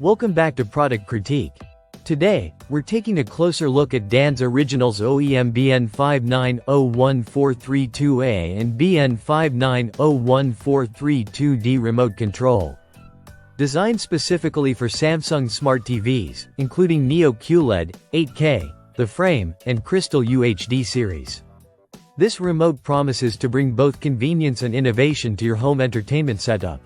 Welcome back to Product Critique. Today, we're taking a closer look at DAN's Originals OEM BN59-01432A and BN59-01432D remote control. Designed specifically for Samsung smart TVs, including Neo QLED, 8K, the Frame, and Crystal UHD series. This remote promises to bring both convenience and innovation to your home entertainment setup.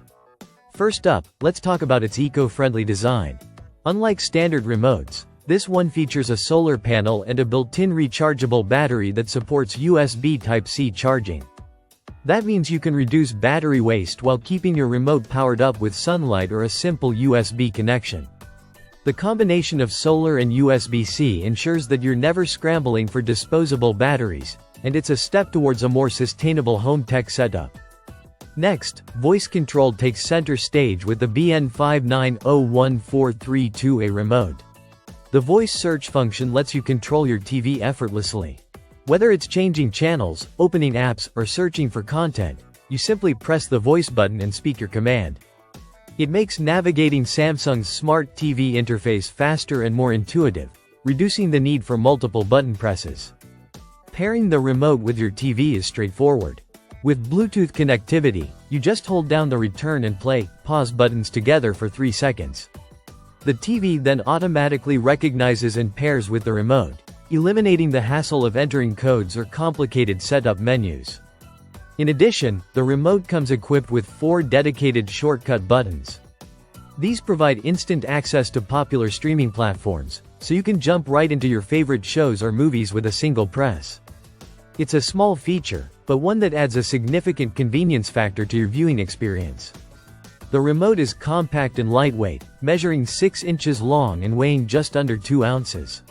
First up, let's talk about its eco-friendly design. Unlike standard remotes, this one features a solar panel and a built-in rechargeable battery that supports USB Type-C charging. That means you can reduce battery waste while keeping your remote powered up with sunlight or a simple USB connection. The combination of solar and USB-C ensures that you're never scrambling for disposable batteries, and it's a step towards a more sustainable home tech setup. Next, voice control takes center stage with the BN59-01432A remote. The voice search function lets you control your TV effortlessly. Whether it's changing channels, opening apps, or searching for content, you simply press the voice button and speak your command. It makes navigating Samsung's smart TV interface faster and more intuitive, reducing the need for multiple button presses. Pairing the remote with your TV is straightforward. With Bluetooth connectivity, you just hold down the return and play, pause buttons together for 3 seconds. The TV then automatically recognizes and pairs with the remote, eliminating the hassle of entering codes or complicated setup menus. In addition, the remote comes equipped with 4 dedicated shortcut buttons. These provide instant access to popular streaming platforms, so you can jump right into your favorite shows or movies with a single press. It's a small feature, but one that adds a significant convenience factor to your viewing experience. The remote is compact and lightweight, measuring 6 inches long and weighing just under 2 ounces.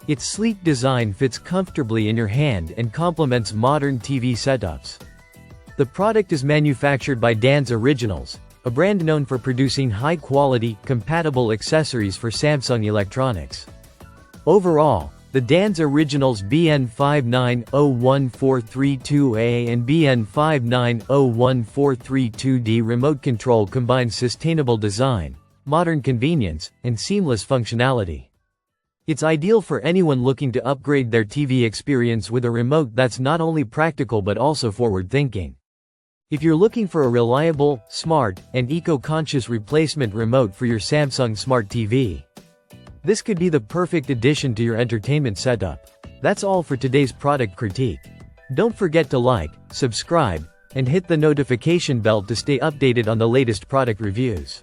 Its sleek design fits comfortably in your hand and complements modern TV setups. The product is manufactured by DAN's Originals, a brand known for producing high-quality, compatible accessories for Samsung electronics. Overall, the DAN's Originals BN59-01432A and BN59-01432D remote control combines sustainable design, modern convenience, and seamless functionality. It's ideal for anyone looking to upgrade their TV experience with a remote that's not only practical but also forward-thinking. If you're looking for a reliable, smart, and eco-conscious replacement remote for your Samsung Smart TV, this could be the perfect addition to your entertainment setup. That's all for today's product critique. Don't forget to like, subscribe, and hit the notification bell to stay updated on the latest product reviews.